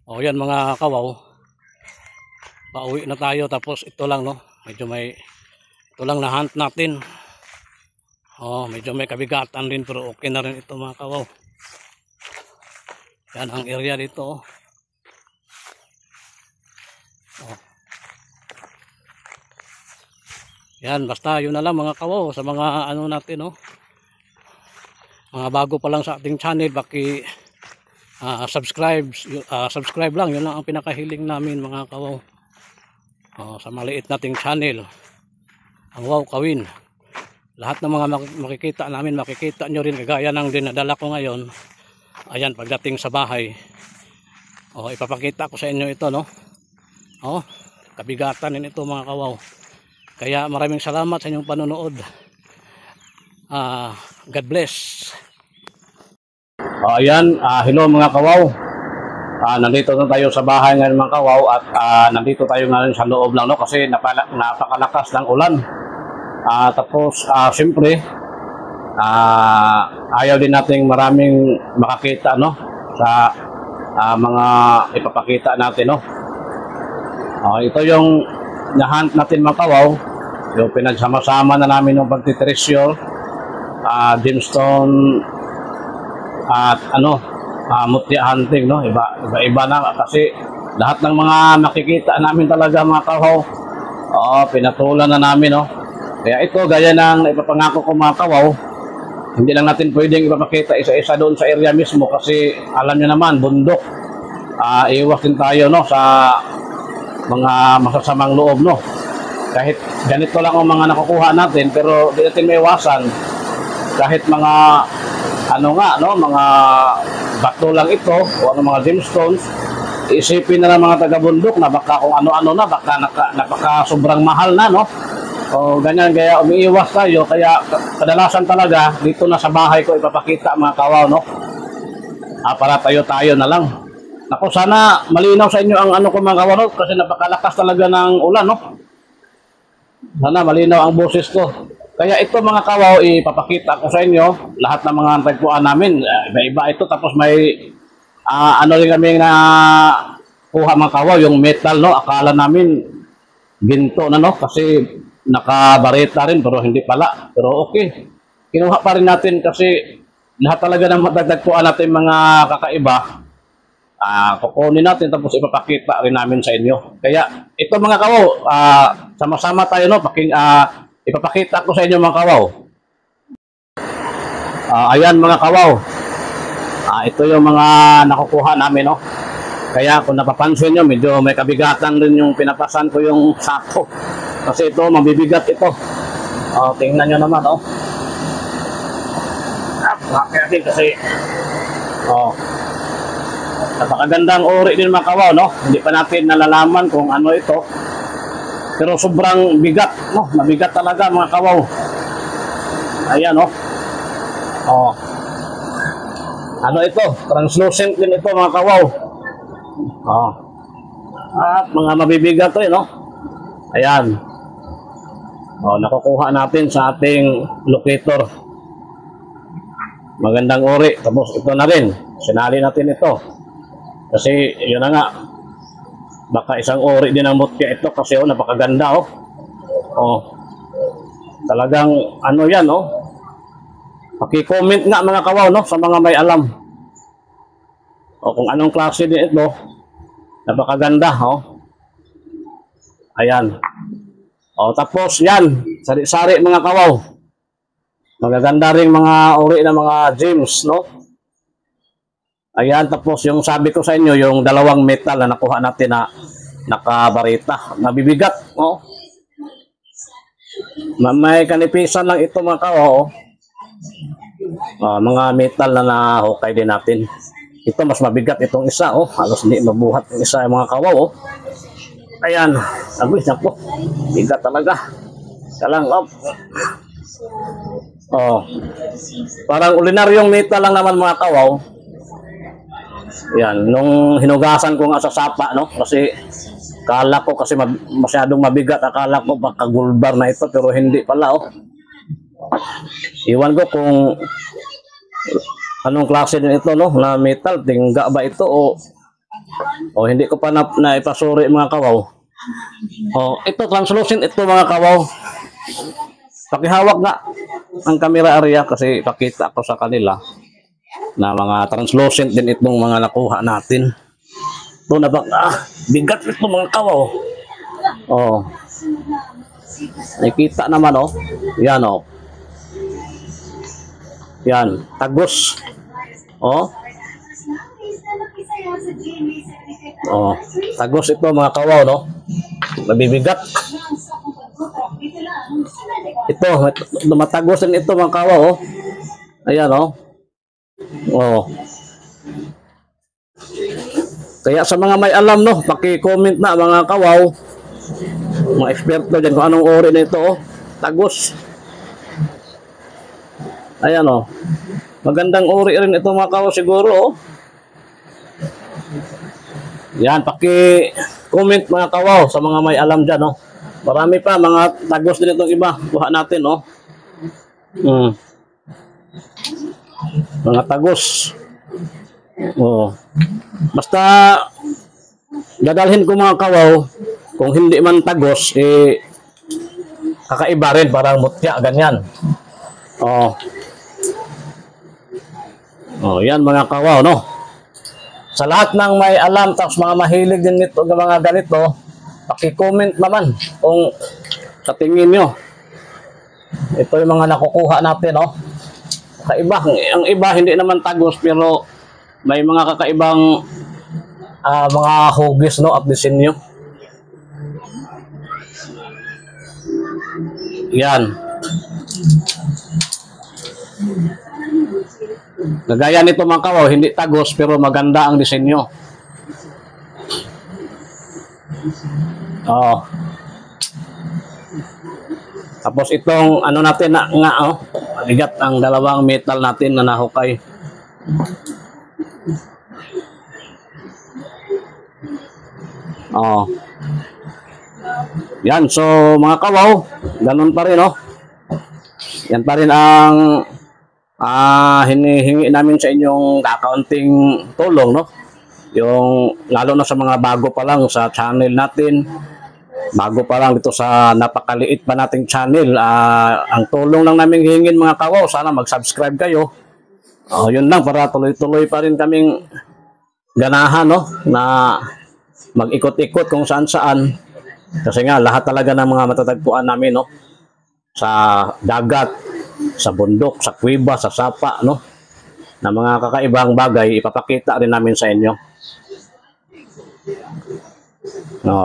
O yan mga kawaw, pauwi na tayo, tapos ito lang no, medyo may ito lang na hunt natin. Medyo may kabigatan din pero okay na rin ito mga kawaw. Yan ang area dito. Yan, basta yun na lang mga kawaw sa mga ano natin mga bago pa lang sa ating channel, baki subscribe lang, yun lang ang pinakahiling namin mga kawaw. Sa maliit nating channel, ang Wow Kawin. Lahat ng mga makikita namin, makikita nyo rin, kagaya ng dinadala ko ngayon. Ayan, pagdating sa bahay, ipapakita ko sa inyo ito no. Kabigatan din ito mga kawaw. Kaya maraming salamat sa inyong panonood. God bless. Ayan, hello mga kawaw. Nandito na tayo sa bahay ngayon mga kawaw, at nandito tayo ngayon sa loob lang no, kasi napakalakas ng ulan. Tapos siyempre ayaw din nating maraming makakita no sa mga ipapakita natin no. Ito yung nahunt natin mga kawaw, yung pinagsama-sama na namin ng pagtitresyo, gemstone at mutya hunting no, iba na, kasi lahat ng mga makikita namin talaga mga kawaw, pinatulan na namin no. Kaya ito, gaya ng ipapangako ko mga kawaw, hindi lang natin pwedeng ipapakita isa-isa doon sa area mismo, kasi alam nyo naman, bundok. Iwas din tayo no sa mga masasamang loob no. Kahit ganito lang ang mga nakukuha natin, pero di natin maiwasan kahit mga mga bato lang ito o mga gemstones, isipin na ng mga taga-bundok na baka kung ano-ano na, baka napaka sobrang mahal na no. Ganyan, kaya umiiwas tayo. Kaya kadalasan talaga dito na sa bahay ko ipapakita mga kawaw no, para tayo na lang. Ako, sana malinaw sa inyo ang ko mga kawaw no, kasi napakalakas talaga ng ulan no. Sana malinaw ang boses ko. Kaya ito mga kawaw, ipapakita ko sa inyo lahat ng mga tagpuan namin. Iba-iba ito, tapos may rin kami na kuha mga kawaw, yung metal no. Akala namin ginto na no, kasi nakabareta rin, pero hindi pala. Pero okay, kinuha pa rin natin kasi lahat talaga ng matagpuan natin mga kakaiba, kukunin natin, tapos ipapakita rin namin sa inyo. Kaya ito mga kawaw, sama-sama tayo no, ipapakita ko sa inyo mga kawaw. Ayan mga kawaw, ito yung mga nakukuha namin no. Kaya kung napapansin nyo, medyo may kabigatan rin yung pinapasan ko yung sako, kasi ito mabibigat ito. Tingnan nyo naman napakaganda kasi napakagandang uri din mga kawaw no. Hindi pa natin nalalaman kung ano ito, pero sobrang bigat no, mabigat talaga mga kawaw. Ayan ito, translucent din ito mga kawaw. At mga mabibigat to no. Ayan, nakukuha natin sa ating locator. Magandang uri. Tapos ito na rin, sinali natin ito kasi yun na nga, baka isang uri din ang mutya ito, kasi napakaganda talagang yan paki-comment nga mga kawaw no, sa mga may alam kung anong klase din ito. Napakaganda ayan. Tapos yan, sari-sari mga kawaw, magaganda rin mga uri ng mga gems no. Ayan, tapos yung sabi ko sa inyo, yung dalawang metal na nakuha natin na nakabarita, mabibigat may kanipisan lang ito mga kawaw. Mga metal na nahukay din natin. Ito mas mabigat itong isa halos hindi mabuhat yung isa mga kawaw Ayan, agwis na po, bigat talaga. Kalang parang ordinaryong metal lang naman mga kawaw. Yan, nung hinugasan ko nga sa sapa no, kasi kala ko kasi masyadong mabigat, akala ko baka gulbar na ito, pero hindi pala Iwan ko kung anong klase din ito no, na metal, tingga ba ito o O, hindi ko pa na ipasuri mga kawaw. O, ito, translucent ito mga kawaw. Pakihawak nga ang camera area kasi pakita ko sa kanila na mga translucent din itong mga nakuha natin. Ito na ba? Bigat ito mga kawaw. O, nakita naman o. Yan o. Yan, tagos. O. O, tagos ito mga kawaw, no? Nabibigat. Ito, matagos din ito mga kawaw, oh. Ayan, oh. Oh. Kaya sa mga may alam, no, paki-comment na mga kawaw. Mga eksperto dyan kung anong ori na ito, oh. Tagos. Ayan, oh. Magandang ori rin ito mga kawaw siguro, oh. Yan, paki-comment mga kawaw sa mga may alam dyan, oh. Marami pa, mga tagos din itong iba. Kuha natin, oh. Mga tagos. Oh. Basta, dadalhin ko mga kawaw, kung hindi man tagos, eh, kakaiba rin, parang mutya, ganyan. Oh. Oh, yan mga kawaw, no? Sa lahat ng may alam, tapos mga mahilig din nito, mga ganito, paki-comment naman kung sa tingin nyo. Ito yung mga nakukuha natin, no? Kakaiba. Ang iba, hindi naman tagos, pero may mga kakaibang mga hugis, no? At disenyo. Yan. Gagaya nito mga kawaw, hindi tagos pero maganda ang disenyo. Oh. Tapos itong ano natin na nga, oh, bigat ang dalawang metal natin na nahukay. Oh. Yan, so mga kawaw, ganun pa rin, oh. Yan pa rin ang hinihingi namin sa inyong kakaunting tulong, no? Yung lalo na sa mga bago pa lang sa channel natin, bago pa lang dito sa napakaliit pa nating channel, ang tulong lang namin hihingin mga kawaw, sana mag-subscribe kayo. Yun lang, para tuloy-tuloy pa rin kaming ganahan, no? Na mag-ikot-ikot kung saan-saan. Kasi nga, lahat talaga ng mga matatagpuan namin, no? Sa dagat, sa bundok, sa kuweba, sa sapa, no? Na mga kakaibang bagay, ipapakita rin namin sa inyo.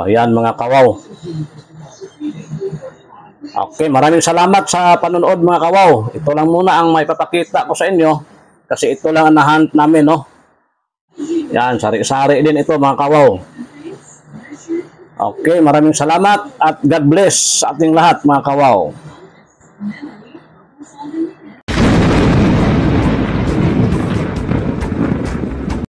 Yan mga kawaw. Okay, maraming salamat sa panonood mga kawaw. Ito lang muna ang maipapakita ko sa inyo. Kasi ito lang ang nahunt namin, no? Yan, sari-sari din ito mga kawaw. Okay, maraming salamat at God bless sa ating lahat mga kawaw.